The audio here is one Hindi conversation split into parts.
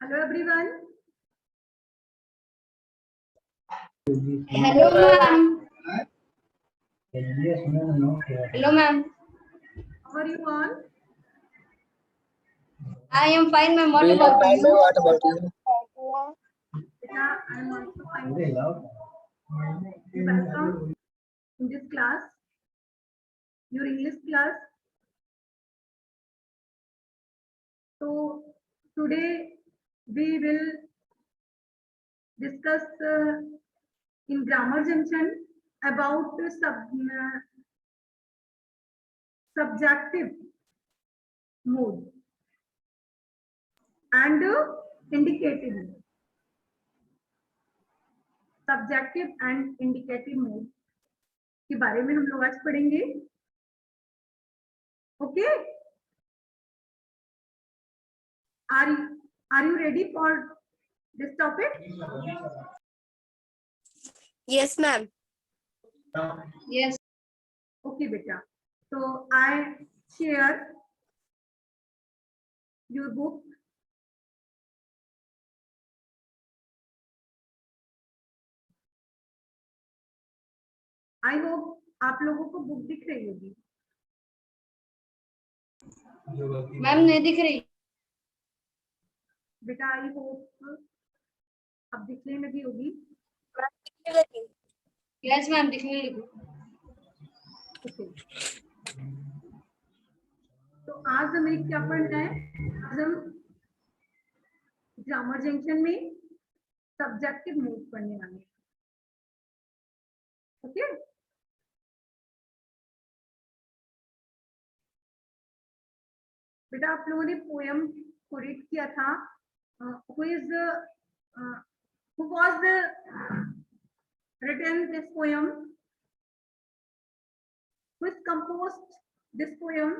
Hello everyone. Hello ma'am. Hello ma'am. How are you all? I am fine ma'am. What about you? What about you? Beta, I am also fine. Welcome in this class, your English class. So today we will discuss in grammar junction about subjective mood and indicative mood. Subjective and indicative mood के बारे में हम लोग आज पढ़ेंगे. Okay? Are you ready for this topic? Yes, ma'am. Yes. Okay, beta. So I share your book. I hope आप लोगों को बुक दिख रही होगी. मैम नहीं दिख रही. बेटा आई होप अब दिखने लगी होगी. यस मैम दिखने लगी. Okay. तो आज हमें क्या पढ़ना है? आज हम ग्रामर जंक्शन में सब्जेक्टिव मूड पढ़ने वाले हैं. ओके? बेटा आप लोगों ने पोयम को रीड किया था. who was written this poem? Who composed this poem?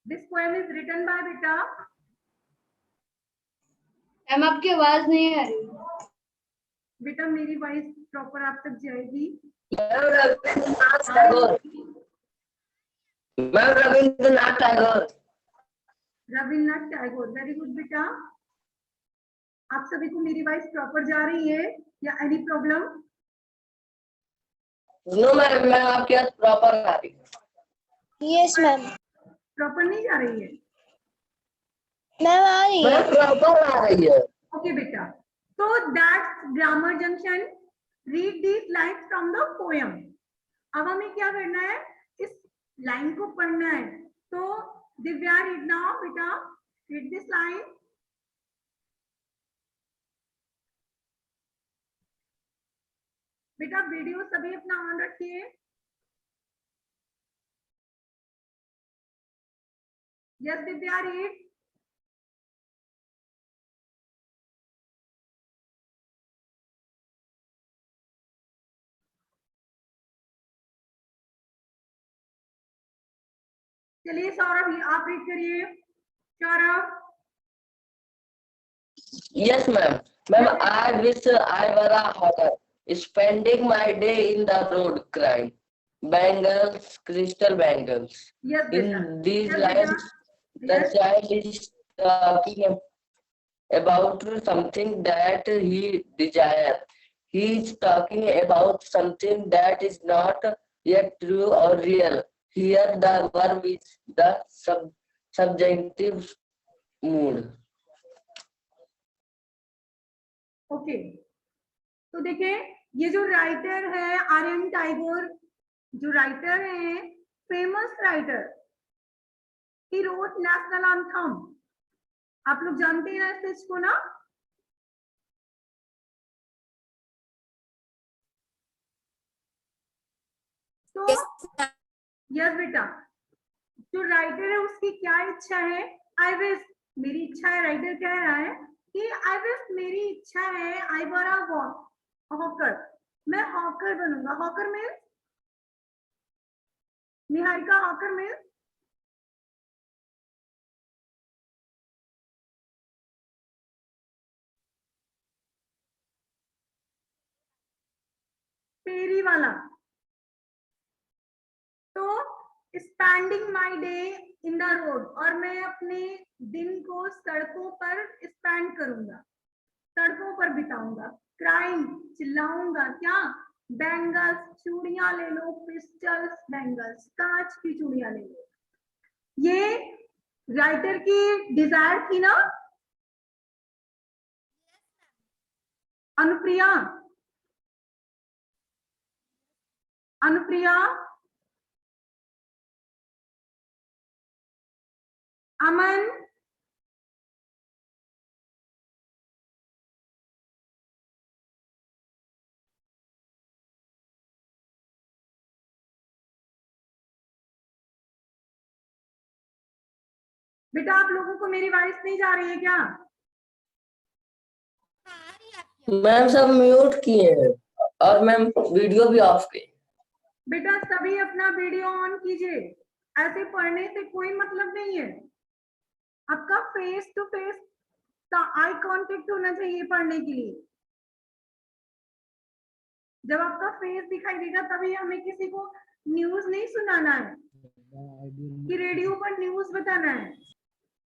This poem is written by beta. Ma'am आपकी आवाज नहीं आ रही. बेटा मेरी वॉइस प्रॉपर आप तक जाएगी. रविंद्रनाथ टैगोर. रविन्द्रनाथ टैगोर. वेरी गुड बेटा. आप सभी को मेरी वॉइस प्रॉपर जा रही है या एनी प्रॉब्लम? नो मैम, मैं आपकी आवाज प्रॉपर आ रही है. Yes ma'am. प्रॉपर नहीं जा रही है? मैम आ रही है. प्रॉपर आ रही है. ओके बेटा. So that's grammar junction. Read these lines from the poem. अब हमें क्या करना है? इस लाइन को पढ़ना है. तो दिव्या read now बेटा. Read this line. बेटा वीडियो सभी अपना ऑन रखिए. Yes Divya read. चलिए सौरभ आप रीड करिए. Saurabh. Yes ma'am. Ma'am, I wish I were a hawker, spending my day in the road crying bangles, crystal bangles. Yes beta. In these Yes, lines, beta. the Yes. child is talking about something that he desires. He is talking about something that is not yet true or real. Here the verb is the subjunctive mood. Okay. तो देखिए ये जो राइटर है आर्यन टैगोर, जो राइटर है famous writer. He wrote national anthem. आप लोग जानते हैं ना इस चीज को ना? तो यस बेटा. जो राइटर है उसकी क्या इच्छा है? I wish. मेरी इच्छा है. राइटर कह रहा है कि आई विश मेरी इच्छा है आई वर अ हॉकर. मैं हॉकर बनूंगा. Hawker means Niharika. Hawker means फेरी वाला. तो इस spending my day in the road, और मैं अपने दिन को सड़कों पर स्पेंड करूंगा, सड़कों पर बिताऊंगा। क्राइंग, चिल्लाऊंगा। क्या? बैंगल्स, चूड़ियां ले लो, पिस्टल्स, बैंगल्स, कांच की चूड़ियां ले लो। ये राइटर की डिजायर थी ना अनुप्रिया? अनुप्रिया, अमन, बेटा आप लोगों को मेरी वॉइस नहीं जा रही है क्या? मैम सब म्यूट किए हैं और मैम वीडियो भी ऑफ किए। बेटा सभी अपना वीडियो ऑन कीजिए, ऐसे पढ़ने से कोई मतलब नहीं है। आपका फेस टू फेस का आई कांटेक्ट होना चाहिए पढ़ने के लिए। जब आपका फेस दिखाई देगा तभी हमें किसी को न्यूज नहीं सुनाना है कि रेडियो पर न्यूज बताना है।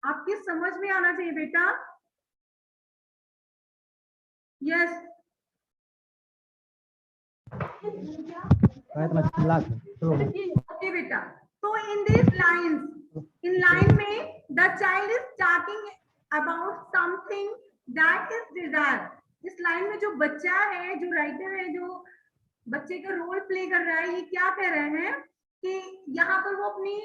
आपके समझ में आना चाहिए बेटा। यस, ओके बेटा। तो in this lines, in line में the child is talking about something that is desire. इस लाइन में जो बच्चा है, जो राइटर है, जो बच्चे का रोल प्ले कर रहा है, ये क्या कह रहे हैं कि यहाँ पर वो अपनी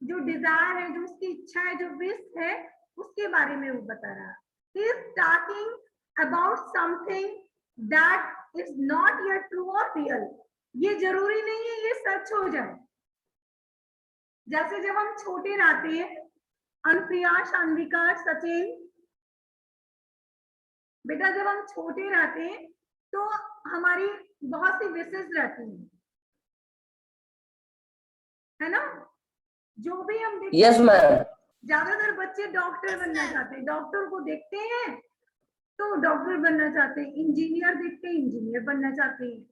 जो डिजायर है, जो उसकी इच्छा है, जो विश है, उसके बारे में वो बता रहा है। He is talking about something that is not yet true और रियल। ये जरूरी नहीं है ये सच हो जाए। जैसे जब हम छोटे रहते हैं, अनुप्रिया, शान्विका, सचिन, बेटा जब हम छोटे रहते हैं तो हमारी बहुत सी विशेष रहती हैं, है ना? जो भी हम देखते यस मैम। ज्यादातर बच्चे डॉक्टर बनना चाहते हैं, डॉक्टर को देखते हैं तो डॉक्टर बनना चाहते हैं, इंजीनियर देखते हैं, इंजीनियर बनना चाहते हैं।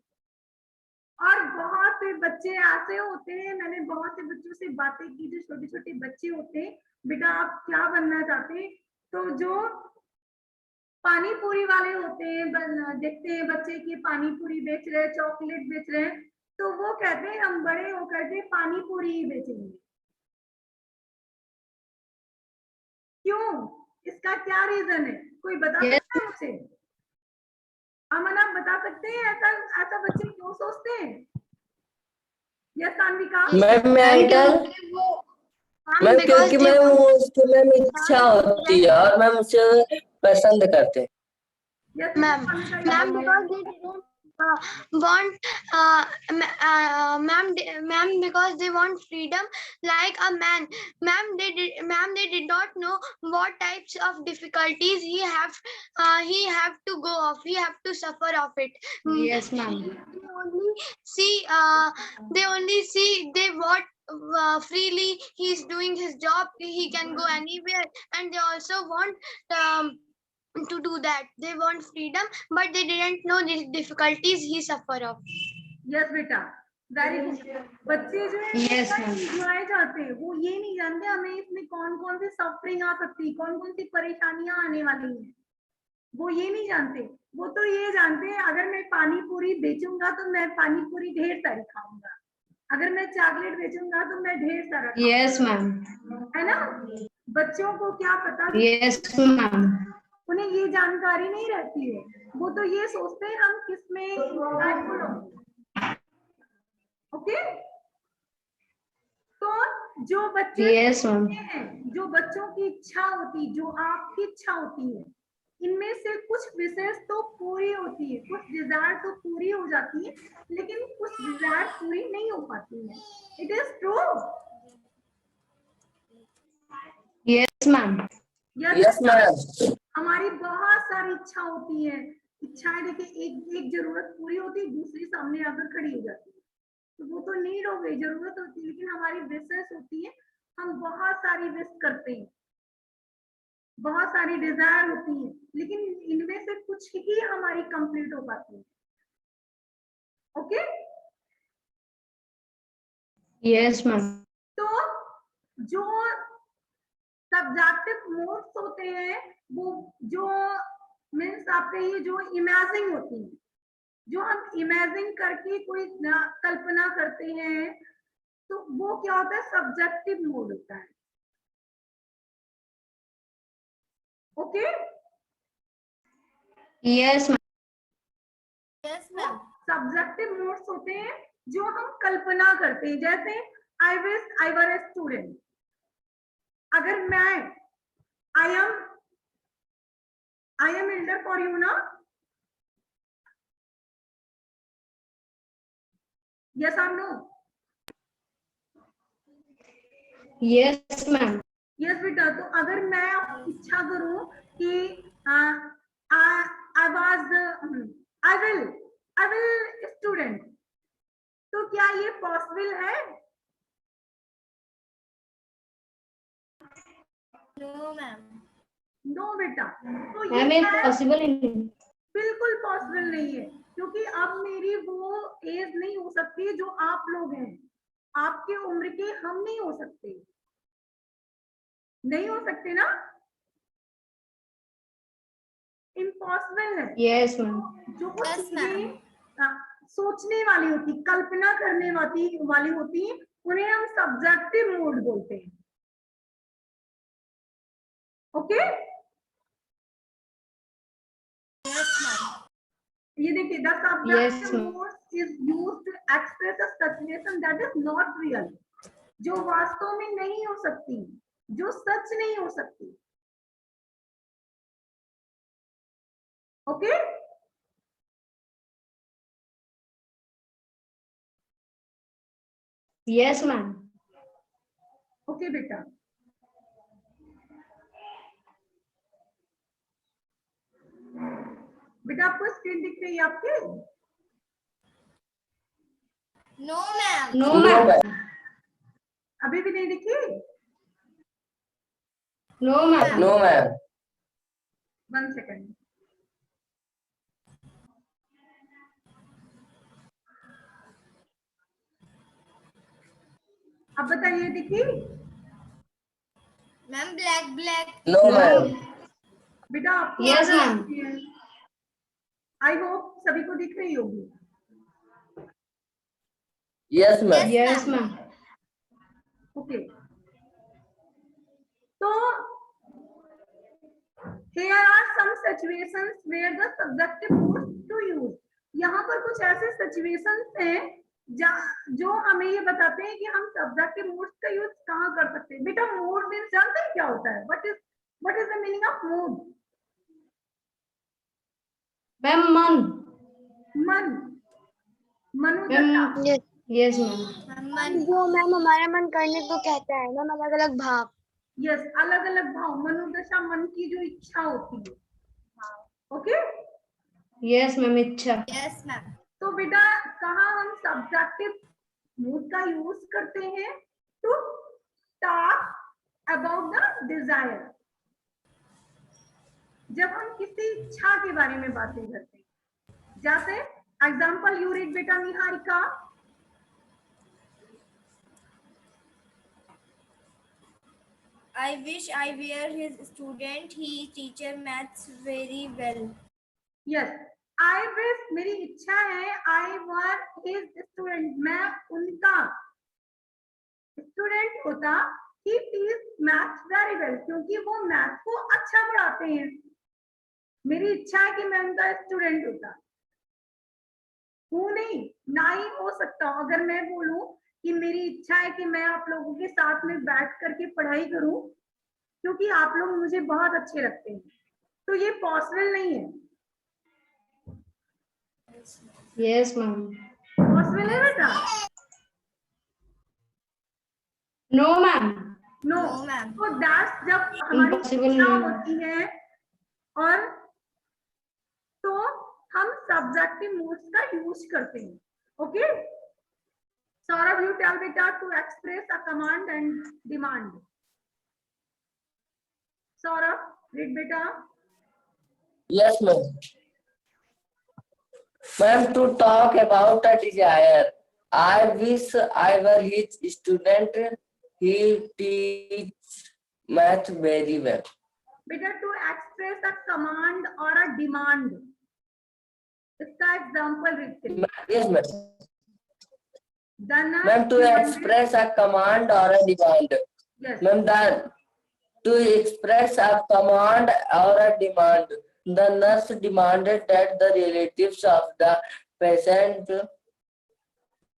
और बहुत से बच्चे ऐसे होते हैं, मैंने बहुत से बच्चों से बातें की, जो छोटे छोटे बच्चे होते हैं, बेटा आप क्या बनना चाहते हैं? तो जो पानी पूरी वाले होते हैं, देखते हैं बच्चे की पानी पूरी बेच रहे हैं, चॉकलेट बेच रहे हैं, तो वो कहते हैं हम बड़े होकर के पानी पूरी ही बेचेंगे। क्यों? इसका क्या रीजन है? कोई बता सकता है मुझे? अमन आप बता सकते हैं ऐसा ऐसा बच्चे क्यों सोचते हैं? यस सान्विका? मैम क्योंकि मैम वो उसकी मैम इच्छा होती है और मैम उसे पसंद करते हैं। Yes, Ma'am, because they didn't want, ma'am, because they want freedom like a man. Ma'am, they did not know what types of difficulties he have to go off. He have to suffer of it. Yes, ma'am. They only see they what. Freely he is doing his job, he can go anywhere, and they also want to do that. They want freedom, but they didn't know the difficulties he suffer of. Yes बेटा, वेरी गुड। बच्चे जो है Yes, ma'am. एंजॉय चाहते हैं, वो ये नहीं जानते हमें इसमें कौन कौन सी सफरिंग आ सकती है, कौन कौन सी परेशानियां आने वाली हैं, वो ये नहीं जानते। वो तो ये जानते हैं अगर मैं पानी पूरी बेचूंगा तो मैं पानी पूरी ढेर सारी खाऊंगा, अगर मैं चॉकलेट बेचूंगा तो मैं ढेर सारा खाऊंगा। Yes, ma'am. है ना? बच्चों को क्या पता? Yes, ma'am. उन्हें ये जानकारी नहीं रहती है, वो तो ये सोचते हैं हम किसमें हेल्पफुल होंगे। ओके? तो जो बच्चे Yes, ma'am. हैं, जो बच्चों की इच्छा होती, जो आपकी इच्छा होती है, इनमें से कुछ विशेष तो पूरी होती है, कुछ डिजायर तो पूरी हो जाती है, लेकिन कुछ डिजायर पूरी नहीं हो पाती है। It is true. Yes, ma'am. Yes ma'am. हमारी बहुत सारी इच्छा होती है, इच्छाएं देखिए एक जरूरत पूरी होती है, दूसरी सामने आकर खड़ी हो जाती है, तो वो तो नीड हो गई, जरूरत होती है, लेकिन हमारी विशेष होती है, हम बहुत सारी विश करते हैं, बहुत सारी डिजायर होती है, लेकिन इनमें से कुछ ही हमारी कंप्लीट हो पाती है। ओके? Yes, ma'am. तो जो सब्जेक्टिव मोड्स होते हैं वो जो मीन्स आपके ये जो इमेजिन होती है, जो हम इमेजिन करके कोई कल्पना करते हैं, तो वो क्या होता है, सब्जेक्टिव मोड होता है। Okay Yes, ma'am. Yes, ma'am. Subjective modes होते हैं जो हम कल्पना करते हैं, जैसे I wish I were a student. अगर मैं I am Elder for you ना, यस और नो? Yes, ma'am. यस बेटा, तो अगर मैं इच्छा करूं कि आई विल स्टूडेंट, तो क्या ये पॉसिबल है? No, ma'am. नो बेटा, तो Ma'am, ये it's possible in. बिल्कुल पॉसिबल नहीं है, क्योंकि अब मेरी वो एज नहीं हो सकती जो आप लोग हैं, आपके उम्र के हम नहीं हो सकते, नहीं हो सकते ना, इम्पॉसिबल है। Yes, ma'am. जो Yes, चीजें सोचने वाली होती, कल्पना करने वाली होती, उन्हें हम सब्जेक्टिव मोड बोलते हैं। Okay Yes, ma'am. ये देखिए, the Yes, subjective ma'am. Mode is used to express a situation that is not real, जो वास्तव में नहीं हो सकती, जो सच नहीं हो सकती। Okay Yes, ma'am. ओके बेटा, बेटा आपको स्क्रीन दिख रही है आपके? No, ma'am. No, No, ma'am. ma'am. अभी भी नहीं दिखी? No, ma'am. No, ma'am. 1 second. अब बताइए, दिखी? Ma'am, black. No, ma'am. बेटा आपको Yes, आवाज ma'am. आती है? आई होप सभी को दिख रही होगी। Yes, ma'am. Yes, ma'am. Okay, तो here are some situations where the subjective modes to use। यहाँ पर कुछ ऐसे situations हैं जो हमें ये बताते हैं कि हम सब्जेक्टिव मोड्स का यूज कहाँ कर सकते हैं। बेटा मोड मीन्स जानते हैं क्या होता है? What is the meaning of mode? Ma'am, man. मन, मनोदशा। Ma'am. Yes, ma'am. जो मैम हमारा मन करने को कहता है, मैम अलग अलग भाव। यस, अलग अलग भाव, मनोदशा, मन की जो इच्छा होती है। Okay Yes, ma'am. इच्छा. Yes, ma'am. तो बेटा कहाँ हम सब्जेक्टिव मोड का यूज करते हैं? To talk about the desire, जब हम किसी इच्छा के बारे में बातें करते हैं। जैसे एग्जाम्पल यू रीड बेटा Niharika. I wish I were his student. He teaches maths very well. Yes, I wish, मेरी इच्छा है, आई वर हिज स्टूडेंट, मैं उनका स्टूडेंट होता। ही टीच मैथ्स वेरी वेल, क्योंकि वो मैथ्स को अच्छा पढ़ाते हैं। मेरी इच्छा है कि मैं उनका स्टूडेंट होता। हूँ नहीं, ना ही हो सकता। अगर मैं बोलूं कि मेरी इच्छा है कि मैं आप लोगों के साथ में बैठ करके पढ़ाई करूं, क्योंकि आप लोग मुझे बहुत अच्छे लगते हैं, तो ये पॉसिबल नहीं है। Yes, ma'am. पॉसिबल है बेटा? No, ma'am. No No, ma'am. तो दैट्स जब हमारी Impossible इच्छा नहीं है। होती है, और तो हम सब्जेक्टिव मोड्स का यूज करते हैं। ओके सौरभ, यू टेल बेटा to express a command and demand. Saurabh read बेटा। Yes, ma'am. Ma'am, to talk about a desire. I wish I were his student. he teaches math very well. बेटा टू एक्सप्रेस अ कमांड और अ डिमांड, इसका एग्जांपल लिखते Yes, ma'am. हैं। Ma'am, to express a command or a demand. Yes. Ma'am, to express a command or a demand, the nurse demanded that the relatives of the patient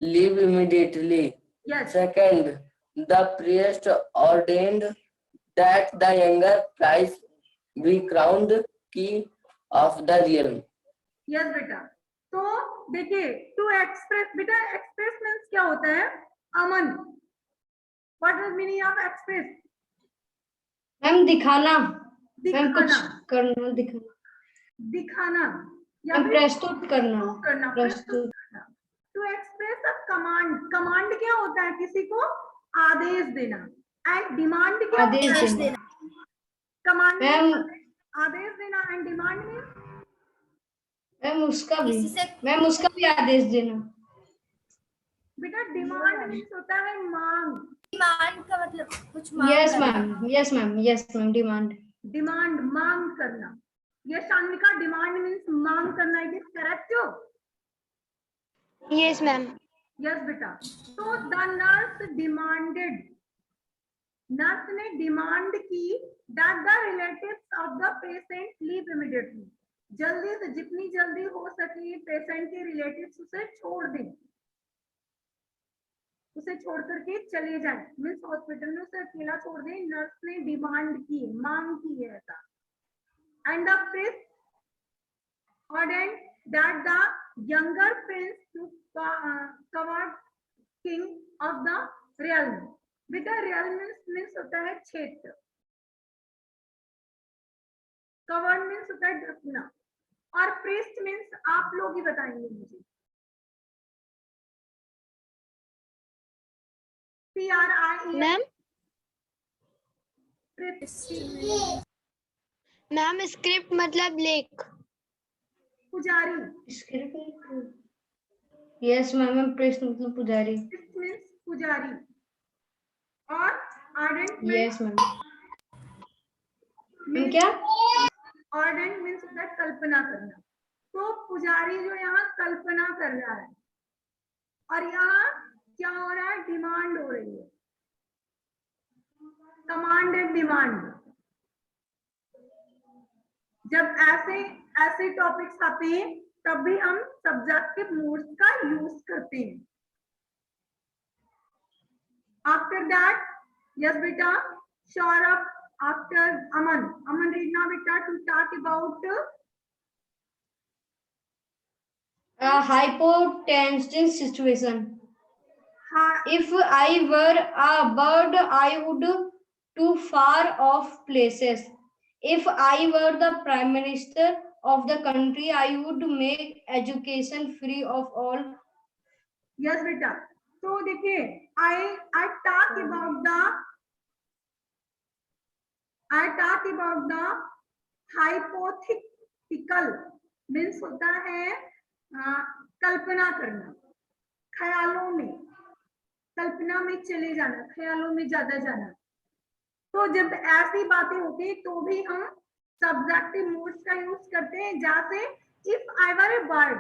leave immediately. Yes. Second, the priest ordained that the younger prince be crowned king of the realm. Yes बेटा, तो देखिए टू एक्सप्रेस, बेटा एक्सप्रेस मीन्स क्या होता है? Aman, what is meaning of express? Ma'am दिखाना, मैम कुछ दिखाना, करना, दिखाना, दिखाना या मैम फिर प्रस्तुत करना, करना, प्रस्तुत। To express a command, command क्या होता है? किसी को आदेश देना। एंड डिमांड क्या होता है? आदेश देना। कमांड मैम आदेश देना एंड डिमांड में मैम उसका भी, किसी से मैम उसका भी आदेश देना। बेटा डिमांड मीन्स होता है मांग। डिमांड का मतलब कुछ मांग यस करना। Ma'am, yes ma'am, yes ma'am, demand. Demand मांग करना। ये शान्विका, डिमांड मीन्स मांग करना, it is correct? Yes, ma'am. Yes बेटा, तो द नर्स डिमांडेड, नर्स ने डिमांड की that the relatives of the patient leave immediately, जल्दी से जितनी जल्दी हो सके पेशेंट के रिलेटिव्स उसे छोड़ दें, उसे छोड़ करके चले जाएं, मीन्स हॉस्पिटल में उसे अकेला छोड़ दें। नर्स ने डिमांड की, मांग की है ऐसा। And the Prince ordained that the younger prince to cover king of the realm. बेटा realm means होता है क्षेत्र, covered means होता है ढकना, और priest means आप लोग ही बताएंगे मुझे। PRIE Ma'am, priest, ma'am script मतलब लेख। पुजारी, यस मैम, प्रश्न मतलब पुजारी। priest means पुजारी, और ardent यस means मैम, क्या? ऑर्डेंट मीन्स होता है कल्पना करना। तो पुजारी जो यहाँ कल्पना कर रहा है, और यहाँ क्या हो रहा है? डिमांड हो रही है, कमांड एंड डिमांड। जब ऐसे ऐसे टॉपिक्स आते हैं तब भी हम सब्जेक्टिव मोड्स का यूज करते हैं। आफ्टर दैट, यस बेटा, सौरभ, आफ्टर अमन, अमन रीड now बेटा to talk about hypotensive situation. If I were a bird, I would to far off places. If I were the prime minister of the country, I would make education free of all. Yes बेटा, तो देखिए I talk about the hypothetical means होता है कल्पना करना, ख्यालों में, कल्पना में चले जाना, ख्यालों में ज्यादा जाना। तो जब ऐसी बातें होती तो भी हम सब्जेक्टिव मोड्स का यूज करते हैं, जैसे if I were a bird,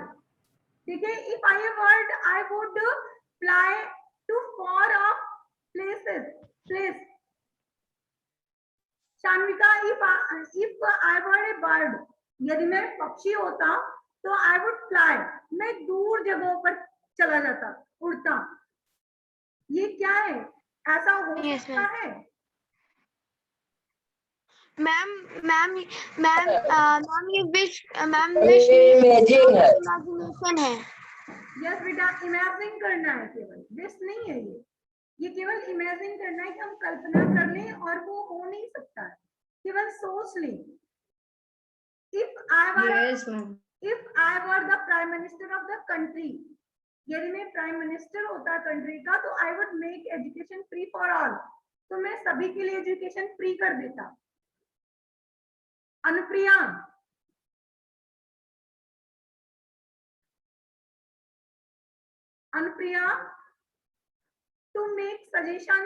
ठीक है, if I a bird I would fly to far off place. Shanvika, if I were a bird, यदि मैं पक्षी होता तो आई वुड फ्लाई, मैं दूर जगहों पर चला जाता, उड़ता। ये क्या है? ऐसा हो सकता है? मैम ये विश इमेजिन है। यस बेटा, इमेजिन करना है, केवल विश नहीं है ये केवल इमेजिन करना है कि हम कल्पना कर लें, और वो हो नहीं सकता है, केवल सोच लें। If I were the prime minister of the country, यदि मैं प्राइम मिनिस्टर होता कंट्री का, तो I would make education free for all, तो मैं सभी के लिए एजुकेशन फ्री कर देता। Anupriya, to make suggestion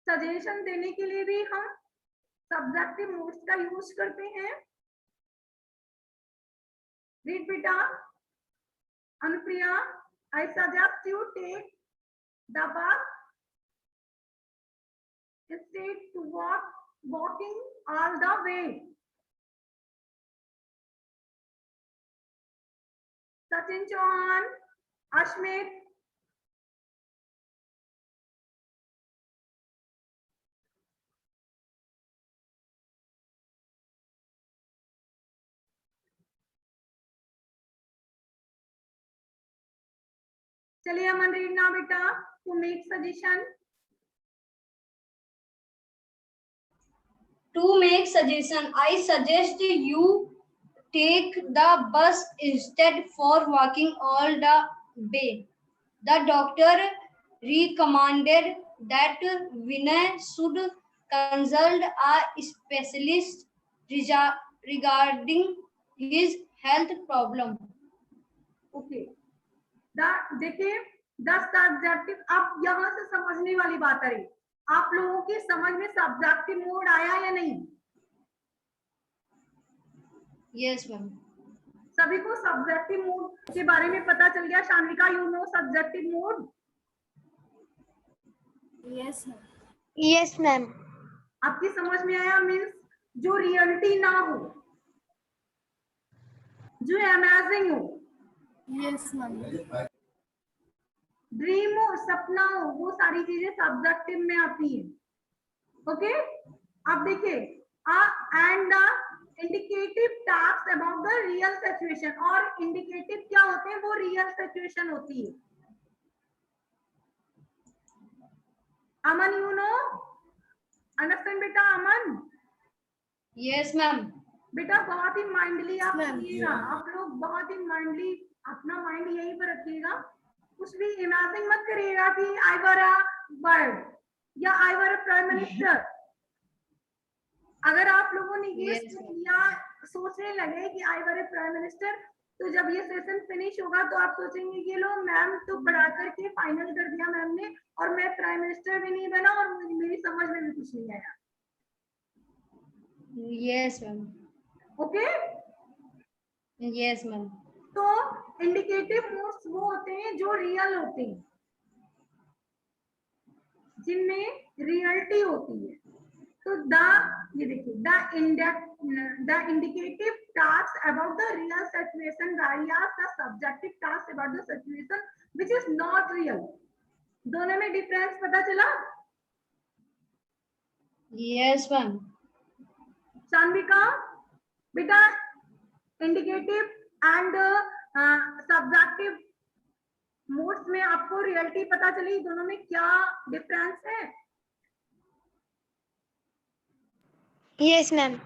suggestion देने के लिए भी हम सब्जेक्टिव मोड्स का यूज करते हैं। रीड बेटा। Anupriya, I suggest you take the bus instead to walking all the way. Sachin Chauhan, Ashmit, चलिए अमन रीड ना बेटा, to make suggestion. To make suggestion, I suggest you take the bus instead for walking all the way. The doctor recommended that Vinay should consult a specialist regarding his health problem. Okay. देखिए द सब्जेक्टिव, अब यहाँ से समझने वाली बात आ रही, आप लोगों की समझ में सब्जेक्टिव मोड आया या नहीं? Yes, ma'am. सभी को सब्जेक्टिव मोड के बारे में पता चल गया? Shanvika, you know subjective mode? Yes, ma'am. Yes, ma'am. आपकी समझ में आया? मीन्स जो रियलिटी ना हो, जो अमेजिंग हो, Yes, ma'am. ड्रीम हो, सपना हो, वो सारी चीजें सब्जेक्टिव में आती है। ओके, अब देखिए and the indicative task about the real situation, और इंडिकेटिव क्या होते हैं? वो रियल सिचुएशन होती है। अमन, यू नो अंडरस्टैंड बेटा? अमन, Yes, ma'am. बेटा बहुत ही माइंडली आप Ma'am. सुनिएगा, आप लोग बहुत ही माइंडली अपना माइंड यहीं पर रखिएगा, कुछ भी इमेजिन मत करिएगा कि आई वर अ बर्ड या आई वर अ प्राइम मिनिस्टर। अगर आप लोगों ने ये Yes, या सोचने लगे कि आई वर अ प्राइम मिनिस्टर, तो जब ये सेशन फिनिश होगा तो आप सोचेंगे ये लो मैम तो पढ़ा करके फाइनल कर दिया मैम ने, और मैं प्राइम मिनिस्टर भी नहीं बना और मेरी समझ में भी कुछ नहीं आया। Yes, ma'am. Okay, Yes, ma'am. तो इंडिकेटिव मोड्स वो होते हैं जो रियल होते हैं, जिनमें रियलिटी होती है। तो ये देखिए the indicative task about the real situation various the subjective task about the situation which is not real. दोनों में डिफरेंस पता चला? Yes, ma'am. शान्विका बेटा, इंडिकेटिव एंड सब्जेक्टिव मोड्स में आपको रियलिटी पता चली, दोनों में क्या डिफरेंस है? Yes, ma'am.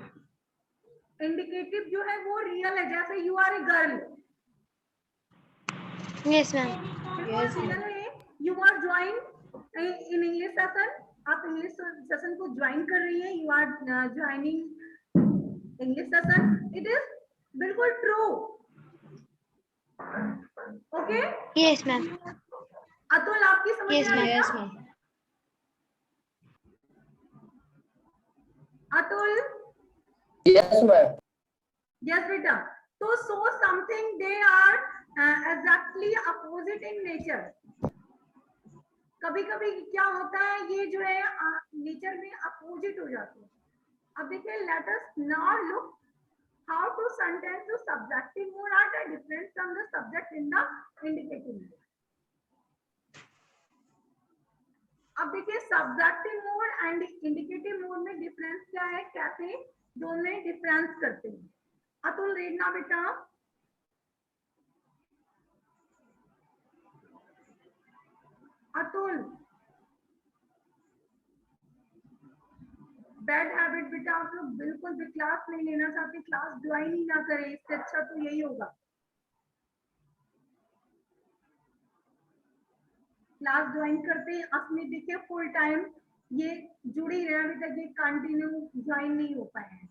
इंडिकेटिव जो है वो रियल है, जैसे you are a girl, Yes, ma'am. Yes, real है। You are join in English session, आप इंग्लिश सेशन को ज्वाइन कर रही हैं, you are joining English session, it is बिल्कुल true. Okay, Yes, ma'am. Atul आपकी समझ Yes, में ma'am. आया? Yes, ma'am. Atul, Yes, ma'am. Yes बेटा। तो so something they are exactly opposite in nature. कभी कभी क्या होता है, ये जो है नेचर में अपोजिट हो जाते हैं। अब देखिए, let us now look how two sentence the subjective mode are different from the subject in the indicative mode. अब देखिए, subjective mode and indicative mode में डिफरेंस क्या है, कैसे दोनों डिफरेंस करते हैं? अतुल रीड ना बेटा। अतुल, बैड हैबिट बेटा, आप लोग बिल्कुल भी क्लास नहीं लेना चाहते, क्लास ज्वाइन ही ना करें, इससे अच्छा तो यही होगा। क्लास ज्वाइन करते हैं अपने, देखिए फुल टाइम ये जुड़ी रहे, अभी तक ये कंटिन्यू ज्वाइन नहीं हो पाए हैं।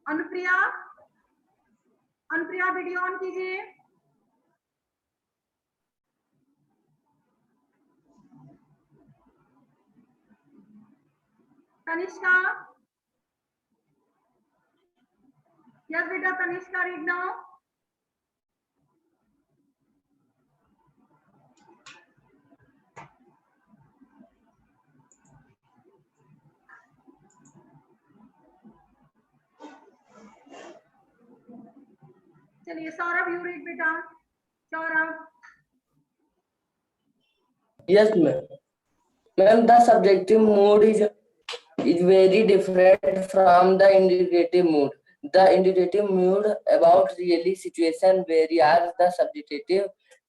अनुप्रिया, अनुप्रिया वीडियो ऑन कीजिए। तनिष्का, यस बेटा तनिष्का, रीड नाउ। चलिए सौरभ, यू रीड बेटा। Saurabh. Yes, ma'am. Ma'am, the subjective mood is very different from the indicative mood. The indicative mood about really situation, whereas the subjective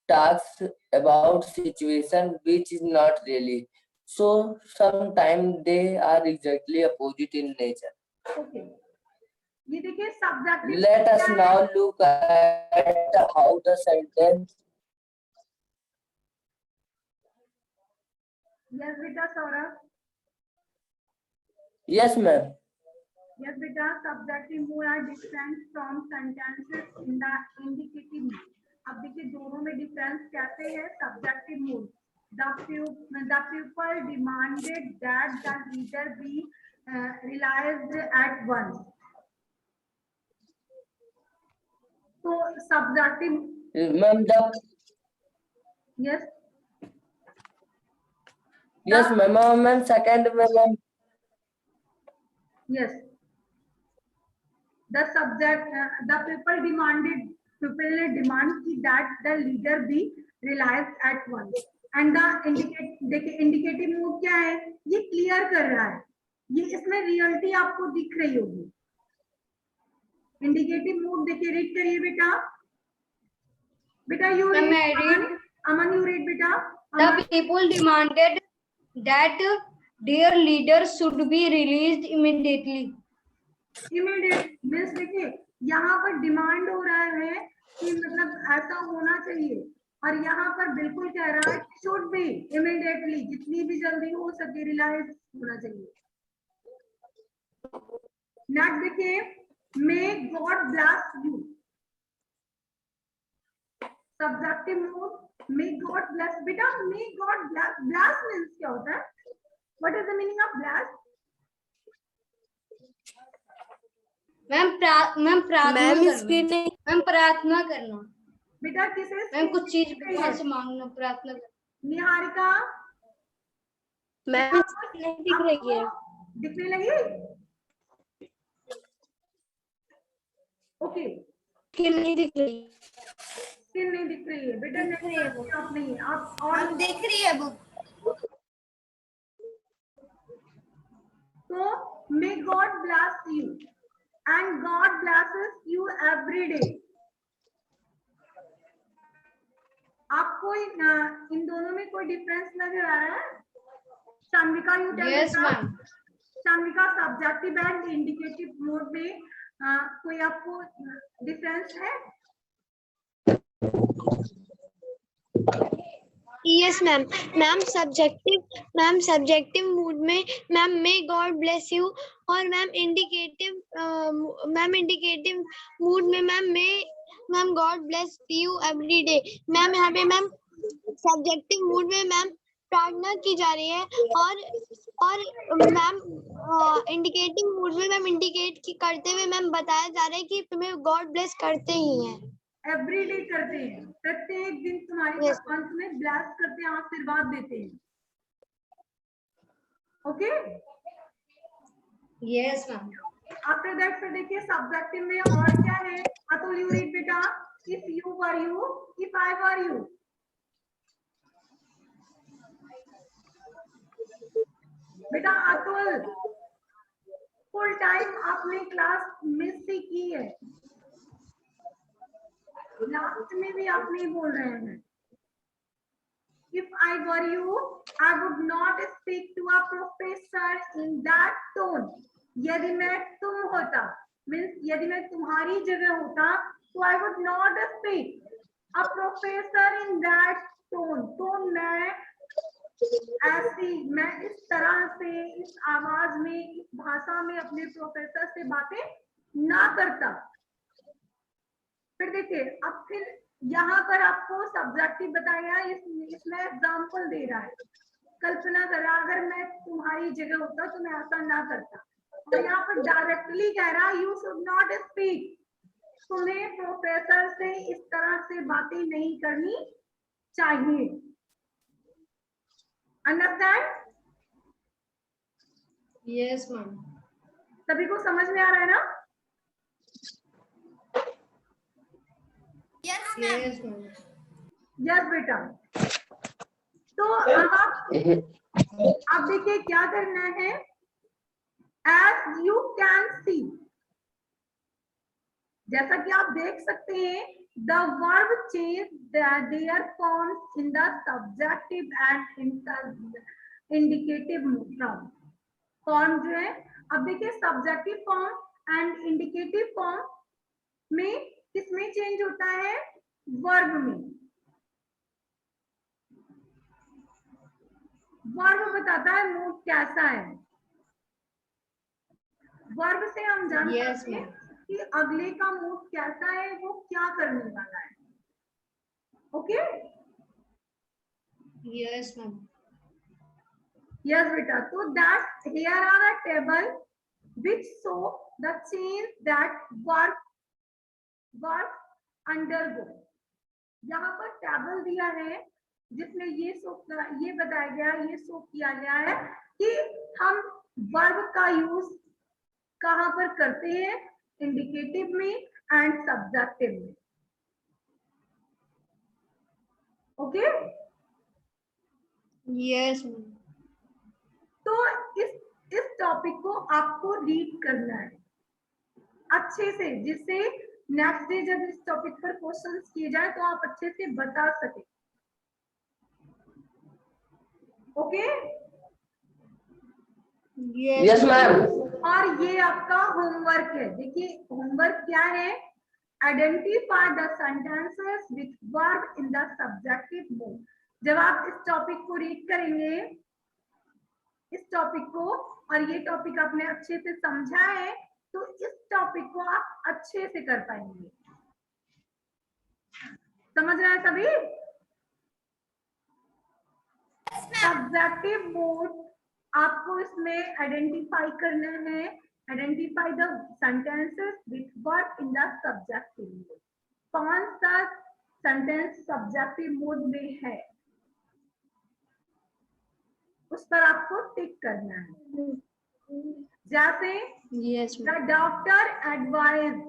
talks about situation which is not really. So sometimes they are exactly opposite in nature. Okay. ये देखिए subjective. Let us now look at how the sentence. Yes बेटा सौरभ। Yes, ma'am. Yes बेटा, subjective mood are different from sentences in the indicative mood. अब देखिए दोनों में डिफरेंस कैसे है। subjective mood, the pupil demanded that the reader be realized at once. तो subjective. Ma'am, the. Yes. Yes, ma'am. And second, ma'am. Yes. The subject, the pupil demanded, pupil ने demand की that the leader be realized at once. And the indicate, देखिए indicative mood क्या है, ये clear कर रहा है, ये इसमें reality आपको दिख रही होगी। Indicative mood देखिए, read करिए बेटा। बेटा you read, Aman you read बेटा। The people demanded that their leader should be released immediately. Immediate means देखिए यहाँ पर डिमांड हो रहा है कि मतलब ऐसा होना चाहिए, और यहाँ पर बिल्कुल कह रहा है शुड बी इमीडिएटली, जितनी भी जल्दी हो सके रिलाइज होना चाहिए। नेक्स्ट देखिए, may God bless you. Subjective mood, may God bless. बेटा may God bless, bless means क्या होता है? What is the meaning of bless? Ma'am प्रार्थना करना। बेटा किसे? मैम कुछ चीज भगवान से मांगना, प्रार्थना करना। निहारिका मैम नहीं दिख रही है। दिखने लगी? ओके। स्किन नहीं दिख रही। स्किन नहीं दिख रही है बेटा, दिख रही है वो। आप नहीं, आप और दिख रही है बुक। तो मे God bless you and God blesses you every day. आपको इन दोनों में कोई डिफरेंस नजर आ रहा है? Shanvika you tell. Yes ma'am. Shanvika, subjective and indicative mode में कोई आपको डिफरेंस है? Yes ma'am. Ma'am subjective mood में ma'am may God bless you, और मैम इंडिकेटिव मूड में ma'am God bless you every day. Ma'am यहाँ पे मैम सब्जेक्टिव मूड में मैम प्रार्थना की जा रही है, और मैम इंडिकेटिव मूड में मैम इंडिकेट करते हुए मैम बताया जा रहा है कि तुम्हें गॉड ब्लेस करते ही हैं। एवरी डे करते हैं, प्रत्येक दिन तुम्हारी अंत में ब्लेस करते हैं, आशीर्वाद देते हैं। Okay yes ma'am. After that फिर देखिए सब्जेक्टिव में और क्या है। अतुल यू रीड बेटा। If you were you, if I were you. बेटा अतुल, फुल टाइम आपने क्लास मिस ही की है, लास्ट में भी आप नहीं बोल रहे हैं। If I were you, I would not speak to a professor in that tone. यदि मैं तुम होता, means यदि मैं तुम्हारी जगह होता, तो I would not speak a professor in that tone. तो मैं इस तरह से, इस आवाज में, इस भाषा में अपने प्रोफेसर से बातें ना करता। फिर देखिए, अब फिर यहाँ पर आपको सब्जेक्टिव बताया, इसमें एग्जाम्पल दे रहा है। कल्पना करा अगर मैं तुम्हारी जगह होता तो मैं ऐसा ना करता। और यहाँ पर डायरेक्टली कह रहा यू शुड नॉट स्पीक, तुम्हें प्रोफेसर से इस तरह से बातें नहीं करनी चाहिए। अंडरस्टैंड? Yes ma'am. सभी को समझ में आ रहा है ना? Yes, ma'am. Yes ma'am. Yes बेटा। तो अब देखिए क्या करना है। As you can see, जैसा कि आप देख सकते हैं, the verb change their forms in the subjective and indicative form. Form जो है, अब देखिए subjective form and indicative form में किसमें चेंज होता है? वर्ब में। वर्ब बताता है मूड कैसा है। वर्ब से हम जान सकते हैं कि अगले का मूड कैसा है, वो क्या करने वाला है। ओके? Yes ma'am. यस बेटा। तो that here are a table which show the change that verb undergo. यहाँ पर टेबल दिया है जिसमें ये बताया गया है, ये शो किया गया है कि हम वर्ब का यूज कहाँ पर करते हैं, इंडिकेटिव में एंड सब्जेक्टिव में। ओके? Yes ma'am. तो इस टॉपिक को आपको रीड करना है अच्छे से, जिससे नेक्स्ट डे जब इस टॉपिक पर क्वेश्चंस किए जाए तो आप अच्छे से बता सके। ओके? Yes ma'am. और ये आपका होमवर्क है। देखिए होमवर्क क्या है? Identify the sentences with verb in the subjective mode. जब आप इस टॉपिक को रीड करेंगे, इस टॉपिक को, और ये टॉपिक आपने अच्छे से समझा है, तो इस टॉपिक को आप अच्छे से कर पाएंगे। समझ रहे हैं सभी? सब्जेक्टिव मोड आपको इसमें आइडेंटिफाई करना है। Identify the sentences with verb in the subjective mode. कौन सा सेंटेंस सब्जेक्टिव मोड में है, उस पर आपको टिक करना है। जैसे yes the doctor advised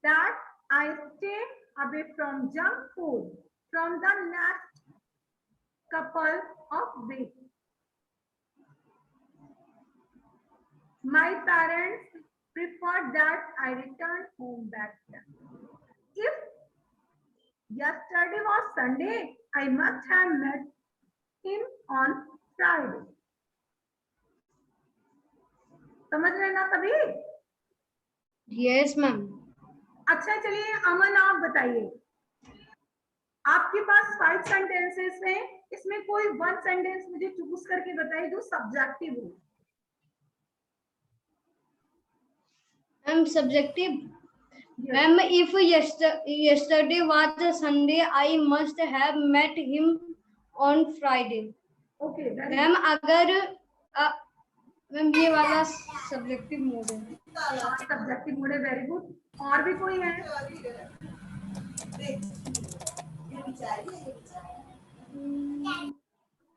that I stay away from junk food from the next couple of weeks. My parents preferred that I return home back then. If yesterday was Sunday, I must have met him on Friday. समझ रहे ना सभी? Yes ma'am. अच्छा चलिए अमन आप बताइए, आपके पास 5 सेंटेंसेस हैं, इसमें कोई 1 सेंटेंस मुझे चूज करके बताइए जो सब्जेक्टिव हो। Ma'am subjective. Ma'am if yesterday was a Sunday, I must have met him on Friday. Okay ma'am अगर मैम ये वाला सब्जेक्टिव मोड है। सब्जेक्टिव मोड है, वेरी गुड। और भी कोई है?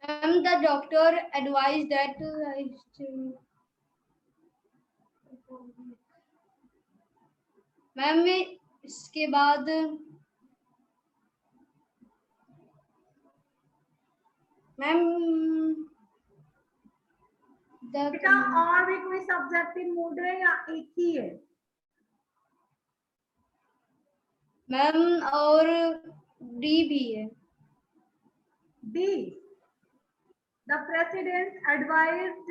Ma'am the doctor advise that ma'am इसके बाद मैम बेटा और भी कोई सब्जेक्टिव मोड है या एक ही है? मैम और डी भी है। D, the president advised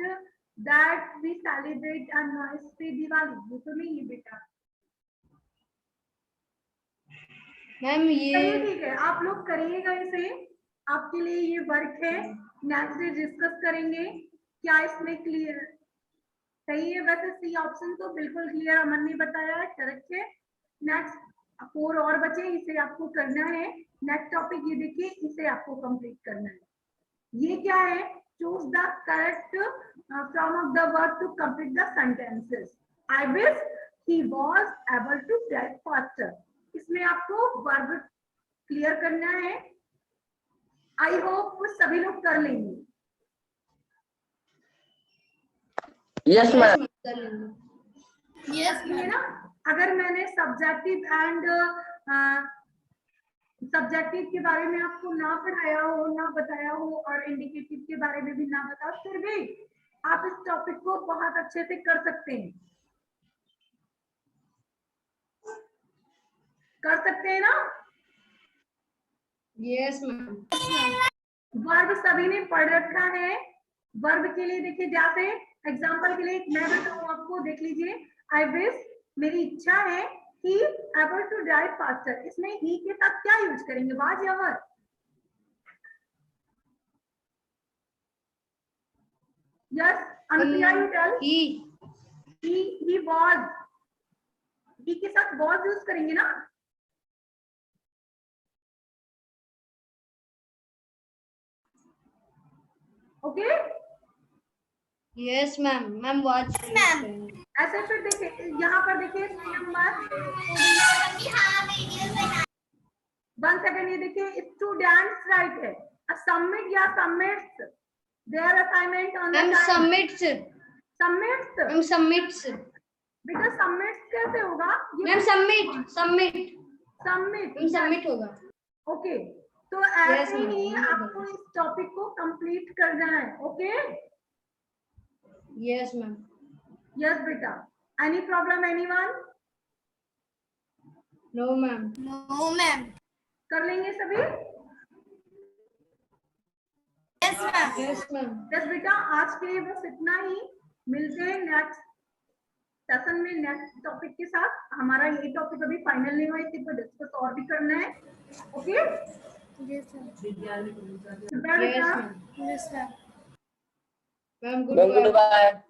that we celebrate a nice free Diwali. ये तो नहीं है बेटा। मैम ये ठीक है, आप लोग करिएगा इसे, आपके लिए ये वर्क है। नेक्स्ट डे डिस्कस करेंगे क्या इसमें क्लियर सही है। वैसे सी ऑप्शन तो बिल्कुल क्लियर अमन ने बताया है, करेक्ट है। नेक्स्ट 4 और बचे, इसे आपको करना है। नेक्स्ट टॉपिक ये देखिए, इसे आपको कंप्लीट करना है। ये क्या है? choose the correct form of the word to complete the sentences. I wish he was able to type faster. इसमें आपको वर्ब क्लियर करना है. आई होप सभी लोग कर लेंगे. Yes, ma'am. Yes, ये ना अगर मैंने सब्जेक्टिव एंड सब्जेक्टिव के बारे में आपको ना पढ़ाया हो, ना बताया हो और इंडिकेटिव के बारे में भी ना बताओ, फिर भी आप इस टॉपिक को बहुत अच्छे से कर सकते हैं. कर सकते हैं ना? Yes, ma'am. वर्ब सभी ने पढ़ रखा है. वर्ब के लिए देखिए, जैसे एग्जांपल के लिए मैं बताऊं आपको, देख लीजिए. आई विश, मेरी इच्छा है. He able to drive faster, इसमें ही के साथ क्या यूज करेंगे? वाज या were? Yes Anupriya, you tell. He was, he के साथ वाज यूज करेंगे ना? Okay. Yes, ma'am. Ma'am, watch. ma'am. ऐसे फिर देखिए, यहाँ पर देखिए नंबर 1 सेकंड. ये देखिए स्टूडेंट्स राइट है. सबमिट या submits their assignment on the Ma'am, time. submits. Submits. Ma'am, submits. बेटा सबमिट्स कैसे होगा? Ma'am, submit. Submit. Ma'am, submit होगा. ओके. तो Yes, ऐसे ma'am. ही आपको इस टॉपिक को कंप्लीट करना है. ओके. Yes, ma'am. यस बेटा. Any problem anyone? No, ma'am. No, ma'am. कर लेंगे सभी? Yes, ma'am. Yes, ma'am. Yes बेटा, आज के लिए बस इतना ही. मिलते हैं नेक्स्ट सेशन में नेक्स्ट टॉपिक के साथ. हमारा ये टॉपिक अभी फाइनल नहीं हुआ, इसी पर डिस्कस और भी करना है. ओके. Yes, ma'am. Yes, बेटा. ma'am. Yes, ma'am. Ma'am, Ma'am, goodbye. goodbye.